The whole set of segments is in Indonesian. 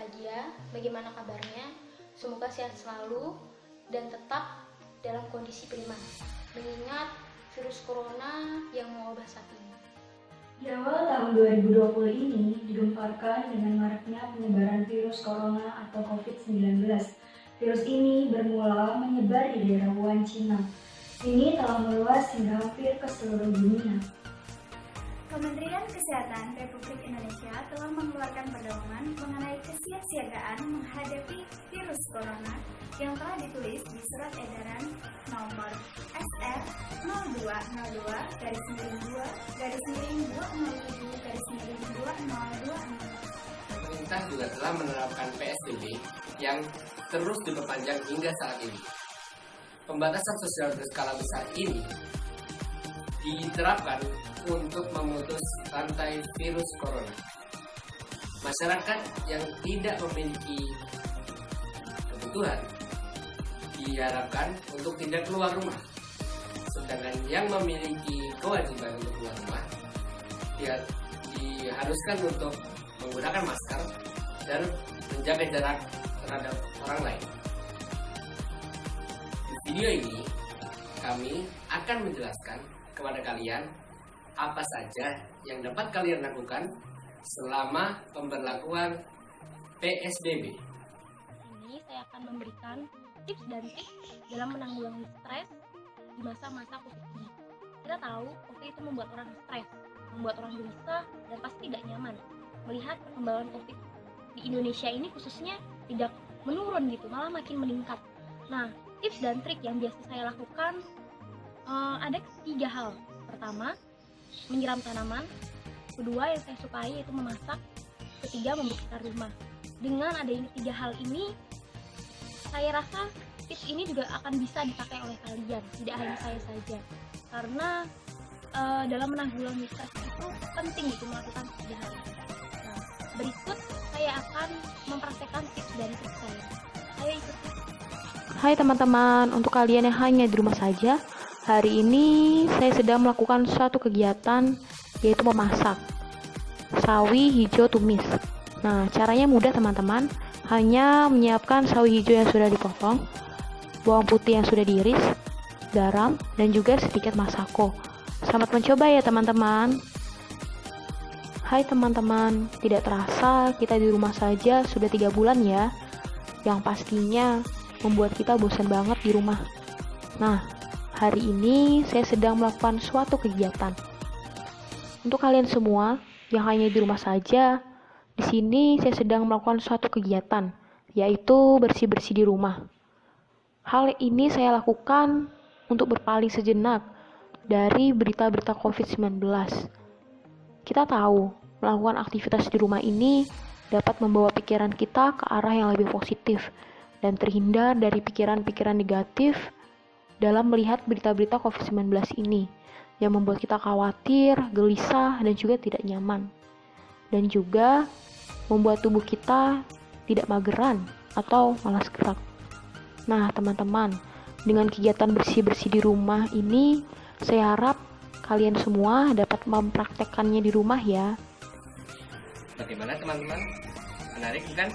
berbahagia. Bagaimana kabarnya? Semoga sehat selalu dan tetap dalam kondisi prima, mengingat virus corona yang mewabah saat ini. Di awal tahun 2020 ini digemparkan dengan maraknya penyebaran virus corona atau COVID-19. Virus ini bermula menyebar di daerah Wuhan, Cina. Ini telah meluas hingga hampir ke seluruh dunia. Kementerian Kesehatan Republik Indonesia telah mengeluarkan pedoman mengenai kesiapsiagaan menghadapi virus corona yang telah ditulis di Surat Edaran Nomor SR 0202-2/2007/2020. Pemerintah juga telah menerapkan PSBB yang terus diperpanjang hingga saat ini. Pembatasan sosial berskala besar ini diterapkan untuk memutus rantai virus corona. Masyarakat yang tidak memiliki kebutuhan diharapkan untuk tidak keluar rumah. Sedangkan yang memiliki kewajiban untuk keluar rumah diharuskan untuk menggunakan masker dan menjaga jarak terhadap orang lain. Di video ini kami akan menjelaskan kepada kalian apa saja yang dapat kalian lakukan selama pemberlakuan PSBB. Ini saya akan memberikan tips dan trik dalam menanggulangi stres di masa-masa COVID ini. Kita tahu COVID itu membuat orang stres, membuat orang gelisah dan pasti tidak nyaman. Melihat perkembangan COVID di Indonesia ini khususnya tidak menurun gitu, malah makin meningkat. Nah, tips dan trik yang biasa saya lakukan ada 3 hal. Pertama, menyiram tanaman. Kedua, yang saya sukai yaitu memasak. Ketiga, membersihkan rumah. Dengan adanya 3 hal ini, saya rasa tips ini juga akan bisa dipakai oleh kalian, tidak hanya saya saja. Karena dalam menanggulangi stres itu penting itu melakukan 3 hal ini. Nah, berikut saya akan mempraktekkan tips dan trik saya. Ayo ikuti. Hai teman-teman, untuk kalian yang hanya di rumah saja, hari ini saya sedang melakukan suatu kegiatan yaitu memasak sawi hijau tumis. Nah, caranya mudah teman-teman, hanya menyiapkan sawi hijau yang sudah dipotong, bawang putih yang sudah diiris, garam, dan juga sedikit masako. Selamat mencoba ya teman-teman. Hai teman-teman, tidak terasa kita di rumah saja sudah 3 bulan ya, yang pastinya membuat kita bosan banget di rumah. Nah, hari ini saya sedang melakukan suatu kegiatan. Untuk kalian semua yang hanya di rumah saja, di sini saya sedang melakukan suatu kegiatan, yaitu bersih-bersih di rumah. Hal ini saya lakukan untuk berpaling sejenak dari berita-berita COVID-19. Kita tahu, melakukan aktivitas di rumah ini dapat membawa pikiran kita ke arah yang lebih positif dan terhindar dari pikiran-pikiran negatif dalam melihat berita-berita COVID-19 ini yang membuat kita khawatir, gelisah, dan juga tidak nyaman. Dan juga membuat tubuh kita tidak mageran atau malas gerak. Nah, teman-teman, dengan kegiatan bersih-bersih di rumah ini, saya harap kalian semua dapat mempraktekkannya di rumah ya. Bagaimana teman-teman? Menarik bukan?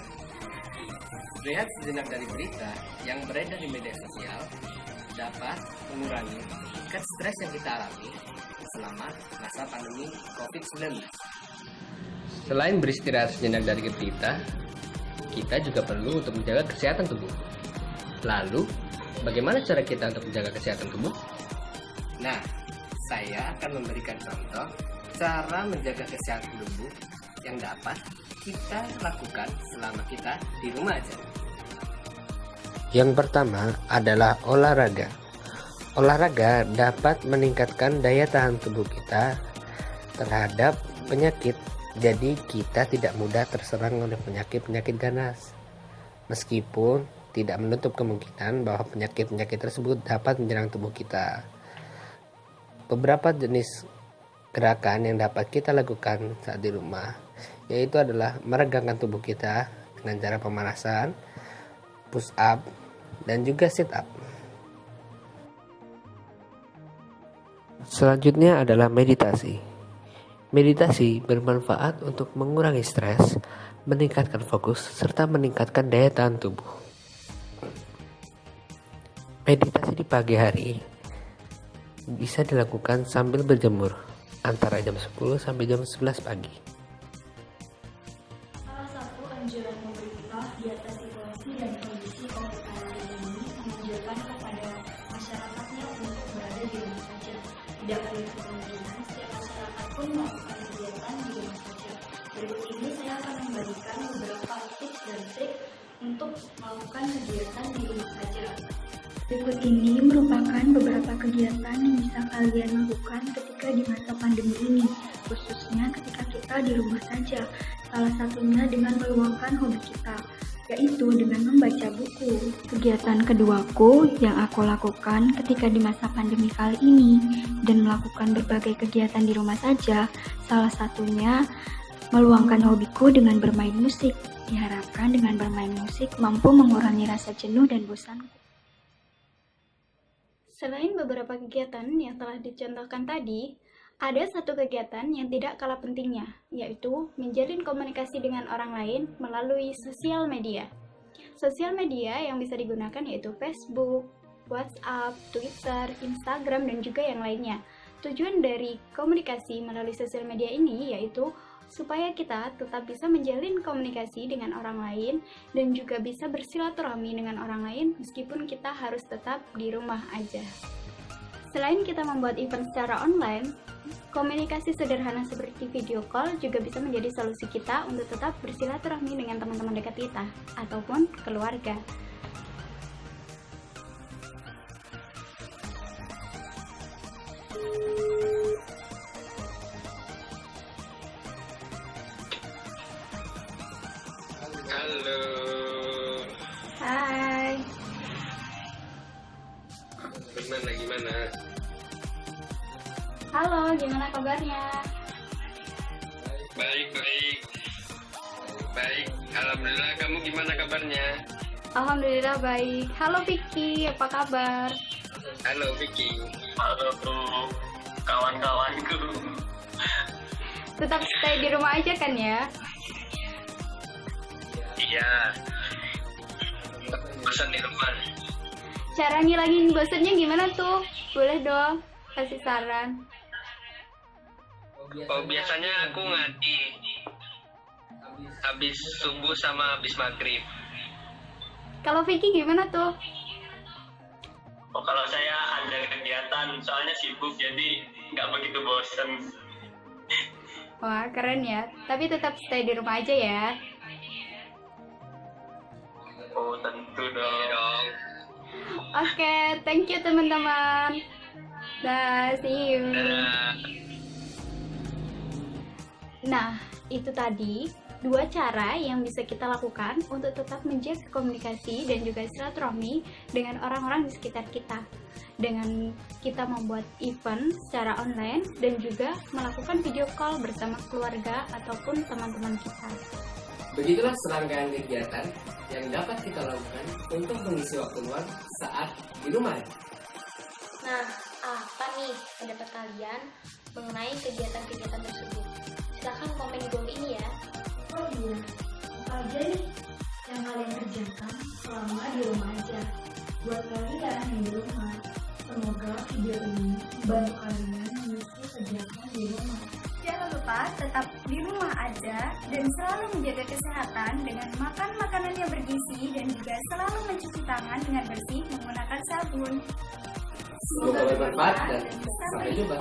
Lihat sejenak dari berita yang beredar di media sosial dapat mengurangi tingkat stres yang kita alami selama masa pandemi COVID-19. Selain beristirahat sejenak dari berita, kita juga perlu untuk menjaga kesehatan tubuh. Lalu, bagaimana cara kita untuk menjaga kesehatan tubuh? Nah, saya akan memberikan contoh cara menjaga kesehatan tubuh yang dapat kita lakukan selama kita di rumah aja. Yang pertama adalah olahraga. Olahraga dapat meningkatkan daya tahan tubuh kita terhadap penyakit, jadi kita tidak mudah terserang oleh penyakit-penyakit ganas. Meskipun tidak menutup kemungkinan bahwa penyakit-penyakit tersebut dapat menyerang tubuh kita. Beberapa jenis gerakan yang dapat kita lakukan saat di rumah, yaitu adalah meregangkan tubuh kita dengan cara pemanasan, push up, dan juga sit up. Selanjutnya adalah meditasi. Meditasi bermanfaat untuk mengurangi stres meningkatkan fokus, serta meningkatkan daya tahan tubuh. Meditasi di pagi hari bisa dilakukan sambil berjemur antara jam 10 sampai jam 11 pagi. Salah satu anjuran pemerintah di atas situasi dan kondisi COVID-19 ini menganjurkan kepada masyarakatnya untuk berada di rumah saja. Tidak menutup kemungkinan setiap masyarakat pun melakukan kegiatan di rumah saja. Berikut ini saya akan membagikan beberapa tips dan trik untuk melakukan kegiatan di rumah saja. Berikut ini merupakan beberapa kegiatan yang bisa kalian lakukan ketika di masa pandemi ini, khususnya ketika kita di rumah saja. Salah satunya dengan meluangkan hobi kita, yaitu dengan membaca buku. Kegiatan keduaku yang aku lakukan ketika di masa pandemi kali ini dan melakukan berbagai kegiatan di rumah saja, salah satunya meluangkan hobiku dengan bermain musik. Diharapkan dengan bermain musik mampu mengurangi rasa jenuh dan bosanku. Selain beberapa kegiatan yang telah dicontohkan tadi, ada satu kegiatan yang tidak kalah pentingnya, yaitu menjalin komunikasi dengan orang lain melalui sosial media. Sosial media yang bisa digunakan yaitu Facebook, WhatsApp, Twitter, Instagram, dan juga yang lainnya. Tujuan dari komunikasi melalui sosial media ini yaitu supaya kita tetap bisa menjalin komunikasi dengan orang lain dan juga bisa bersilaturahmi dengan orang lain meskipun kita harus tetap di rumah aja. Selain kita membuat event secara online, komunikasi sederhana seperti video call juga bisa menjadi solusi kita untuk tetap bersilaturahmi dengan teman-teman dekat kita ataupun keluarga. Halo. Hai. Gimana? Halo, gimana kabarnya? Baik. Alhamdulillah, kamu gimana kabarnya? Alhamdulillah baik. Halo Vicky, apa kabar? Halo Vicky. Halo kawan-kawanku. Tetap stay di rumah aja kan ya? Iya. Bosan di rumah. Cara ngilangin bosannya gimana tuh? Boleh dong, kasih saran. Oh, biasanya aku ngaji habis subuh sama habis maghrib. Kalau Vicky gimana tuh? Oh, kalau saya ada kegiatan, soalnya sibuk jadi nggak begitu bosen. Wah, keren ya. Tapi tetap stay di rumah aja ya. Oh, tentu dong. Oke, thank you teman-teman. Dah, see you. Dadah. Nah, itu tadi 2 cara yang bisa kita lakukan untuk tetap menjaga komunikasi dan juga silaturahmi dengan orang-orang di sekitar kita. Dengan kita membuat event secara online dan juga melakukan video call bersama keluarga ataupun teman-teman kita. Begitulah serangkaian kegiatan yang dapat kita lakukan untuk mengisi waktu luang saat di rumah. Nah, apa nih pendapat kalian mengenai kegiatan-kegiatan tersebut? Silahkan komen di bawah ini ya. Oh iya, apa aja nih yang kalian kerjakan selama di rumah aja? Buat kalian yang di rumah, semoga video ini membantu kalian mengisi kegiatan di rumah. Jangan lupa tetap di rumah aja dan selalu menjaga kesehatan dengan makan makanan yang bergizi dan juga selalu mencuci tangan dengan bersih menggunakan sabun. Semoga bermanfaat dan sampai jumpa.